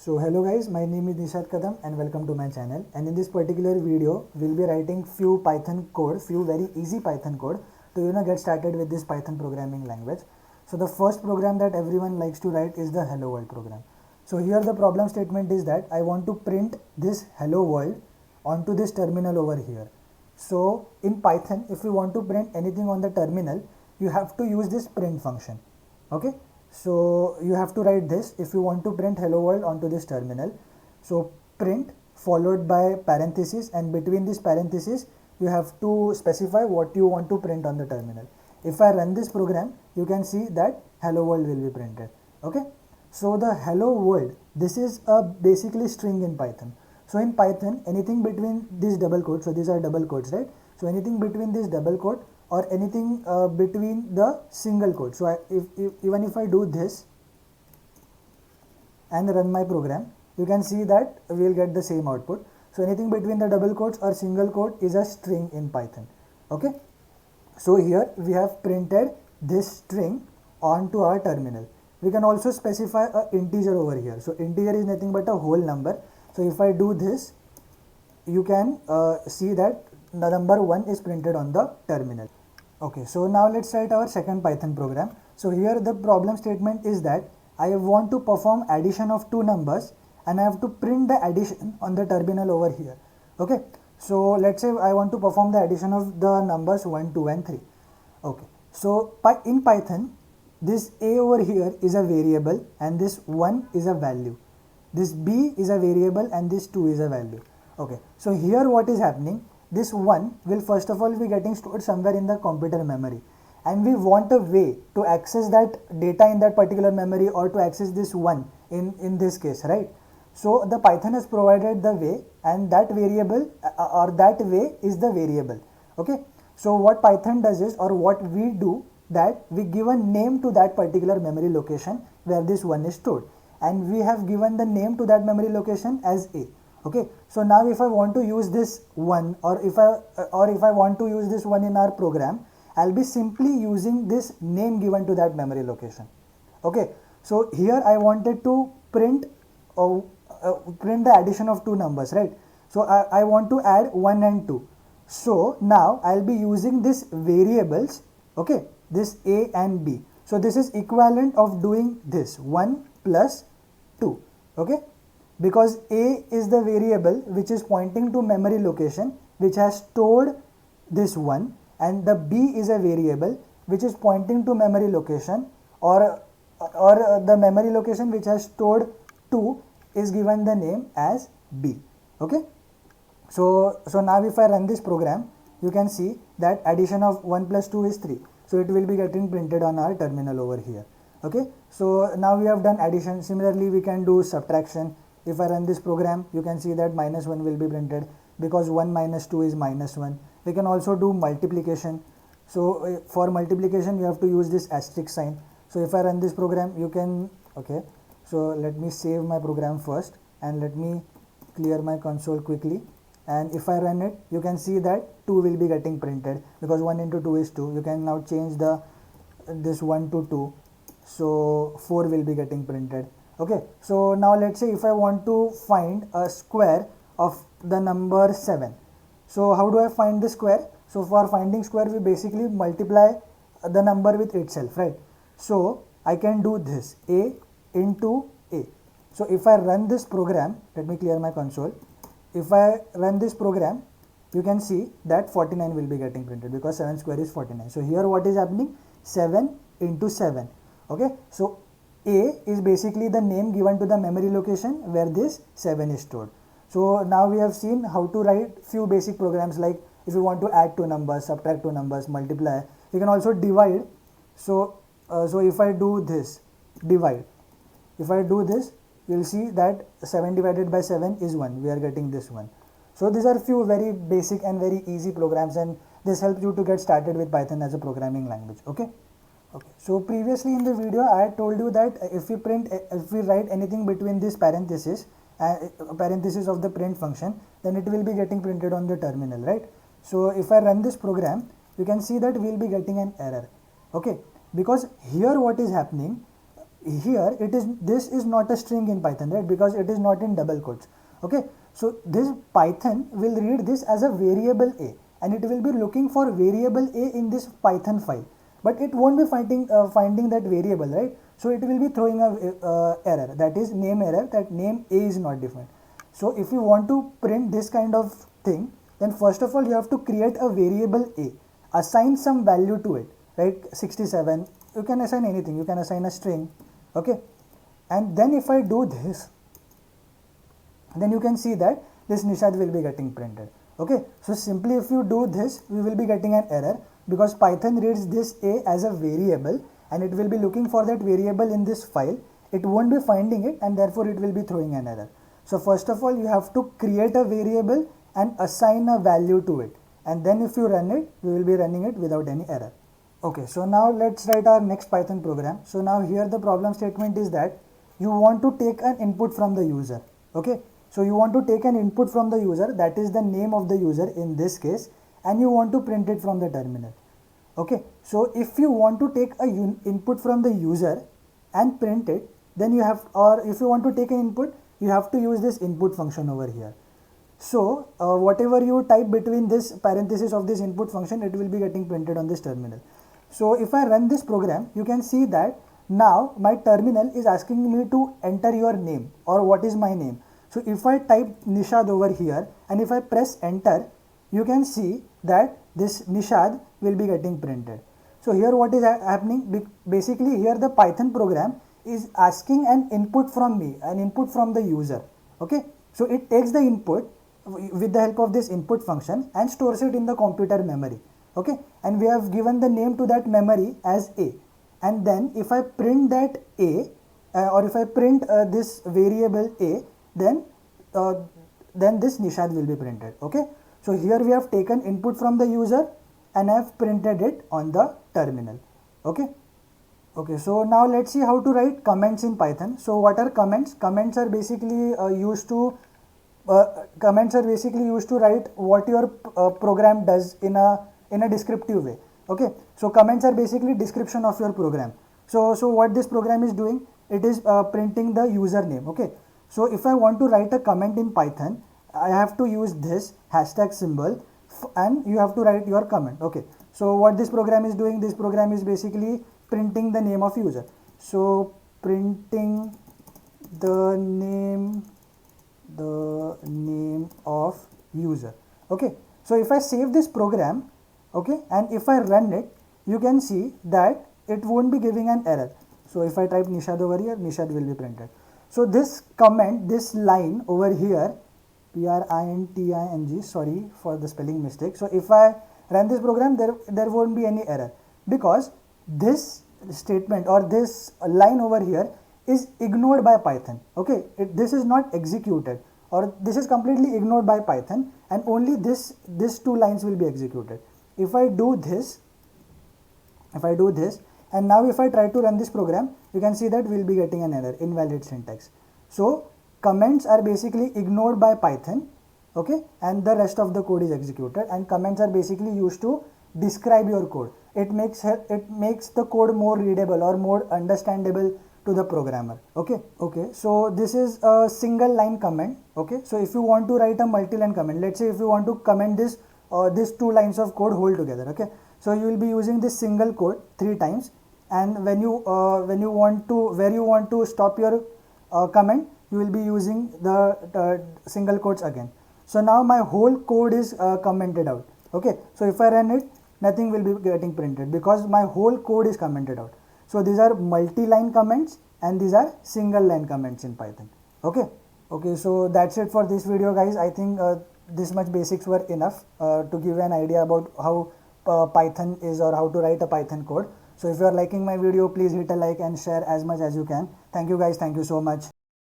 So hello guys, my name is Nishad Kadam and welcome to my channel. And in this particular video, we'll be writing few Python code, few very easy Python code to get started with this Python programming language. So the first program that everyone likes to write is the hello world program. So here the problem statement is that I want to print this hello world onto this terminal over here. So in Python, if you want to print anything on the terminal, you have to use this print function. Okay. So you have to write this if you want to print hello world onto this terminal. So print followed by parenthesis, and between this parenthesis you have to specify what you want to print on the terminal. If I run this program, you can see that hello world will be printed. Okay. So the hello world, this is a basically string in Python. So in Python, anything between these double quotes, so these are double quotes, right? So anything between this double quote or anything between the single quote. So even if I do this and run my program, you can see that we will get the same output. So anything between the double quotes or single quote is a string in Python. Okay. So here we have printed this string onto our terminal. We can also specify an integer over here. So integer is nothing but a whole number. So if I do this, you can see that the number 1 is printed on the terminal. Okay, so now let's write our second Python program. So here the problem statement is that I want to perform addition of two numbers and I have to print the addition on the terminal over here. Okay, so let's say I want to perform the addition of the numbers 1, 2 and 3. Okay, so in Python, this a over here is a variable and this 1 is a value. This b is a variable and this 2 is a value. Okay, so here what is happening, this 1 will first of all be getting stored somewhere in the computer memory, and we want a way to access that data in that particular memory or to access this 1 in this case, right? So the Python has provided the way, and that variable or that way is the variable. Okay, so what Python does is, or what we do, that we give a name to that particular memory location where this 1 is stored, and we have given the name to that memory location as a. Okay, so now if I want to use this 1 or if I want to use this 1 in our program, I'll be simply using this name given to that memory location. Okay, so here I wanted to print the addition of two numbers, right? So I want to add 1 and 2. So now I'll be using this variables, okay, this a and b. So this is equivalent of doing this 1 plus 2, okay, because a is the variable which is pointing to memory location which has stored this 1, and the b is a variable which is pointing to memory location or the memory location which has stored 2 is given the name as b. Okay, so now if I run this program, you can see that addition of 1 plus 2 is 3. So it will be getting printed on our terminal over here. Okay, so now we have done addition. Similarly, we can do subtraction. If I run this program, you can see that minus 1 will be printed because 1 minus 2 is minus 1. We can also do multiplication. So for multiplication, you have to use this asterisk sign. So if I run this program, you can, okay, so let me save my program first and let me clear my console quickly. And if I run it, you can see that 2 will be getting printed because 1 into 2 is 2. You can now change this 1 to 2. So 4 will be getting printed. Okay, so now let's say if I want to find a square of the number 7. So how do I find the square? So for finding square, we basically multiply the number with itself, right? So I can do this a into a. So if I run this program, let me clear my console. If I run this program, you can see that 49 will be getting printed because 7 square is 49. So here what is happening? 7 into 7. Okay, so a is basically the name given to the memory location where this 7 is stored. So now we have seen how to write few basic programs, like if you want to add two numbers, subtract two numbers, multiply. You can also divide. So if I do this, divide. If I do this, you will see that 7 divided by 7 is 1. We are getting this one. So these are few very basic and very easy programs, and this helps you to get started with Python as a programming language. Okay. Okay. So previously in the video, I had told you that if we write anything between this parenthesis of the print function, then it will be getting printed on the terminal, right? So if I run this program, you can see that we will be getting an error. Okay, because here what is happening, here this is not a string in Python, right? Because it is not in double quotes. Okay, so this Python will read this as a variable a, and it will be looking for variable a in this Python file, but it won't be finding that variable, right? So it will be throwing a error, that is name error, that name a is not defined. So if you want to print this kind of thing, then first of all you have to create a variable a, assign some value to it, right? 67, you can assign anything, you can assign a string, okay? And then if I do this, then you can see that this Nishad will be getting printed. Okay, so simply if you do this, we will be getting an error because Python reads this a as a variable and it will be looking for that variable in this file. It won't be finding it and therefore it will be throwing an error. So first of all, you have to create a variable and assign a value to it, and then if you run it, you will be running it without any error. Okay, so now let's write our next Python program. So now here the problem statement is that you want to take an input from the user. Okay, so you want to take an input from the user, that is the name of the user in this case, and you want to print it from the terminal. Okay, so if you want to take a input from the user and print it, then you have, or if you want to take an input, you have to use this input function over here. So whatever you type between this parenthesis of this input function, it will be getting printed on this terminal. So if I run this program, you can see that now my terminal is asking me to enter your name or what is my name. So if I type Nishad over here and if I press enter, you can see that this Nishad will be getting printed. So here what is happening, basically here the Python program is asking an input from me, an input from the user. Okay, so it takes the input with the help of this input function and stores it in the computer memory. Okay, and we have given the name to that memory as a, and then if I print that a or if I print this variable a, then this Nishad will be printed. Okay, so here we have taken input from the user and I have printed it on the terminal. Okay. Okay, so now let's see how to write comments in Python. So what are comments? Comments are basically used to write what your program does in a descriptive way. Okay, so comments are basically description of your program. So what this program is doing, it is printing the username. Okay, so if I want to write a comment in Python, I have to use this hashtag symbol and you have to write your comment. Okay, so what this program is doing, this program is basically printing the name of user. So printing the name of user. Okay, so if I save this program, okay, and if I run it, you can see that it won't be giving an error. So if I type Nishad over here, Nishad will be printed. So this comment, this line over here, printing, sorry for the spelling mistake. So if I run this program, there won't be any error because this statement or this line over here is ignored by Python. Okay, this is not executed, or this is completely ignored by Python, and only these two lines will be executed. If I do this, and now if I try to run this program, you can see that we'll be getting an error, invalid syntax. So comments are basically ignored by Python, okay, and the rest of the code is executed, and comments are basically used to describe your code. It makes the code more readable or more understandable to the programmer. Okay, so this is a single line comment. Okay, so if you want to write a multi-line comment, let's say if you want to comment this these two lines of code whole together, okay, so you will be using this single code 3 times, and when you want to stop your comment, you will be using the single quotes again. So now my whole code is commented out. Okay, so if I run it, nothing will be getting printed because my whole code is commented out. So these are multi-line comments and these are single line comments in Python. Okay, so that's it for this video, guys. I think this much basics were enough to give an idea about how Python is or how to write a Python code. So if you are liking my video, please hit a like and share as much as you can. Thank you, guys. Thank you so much.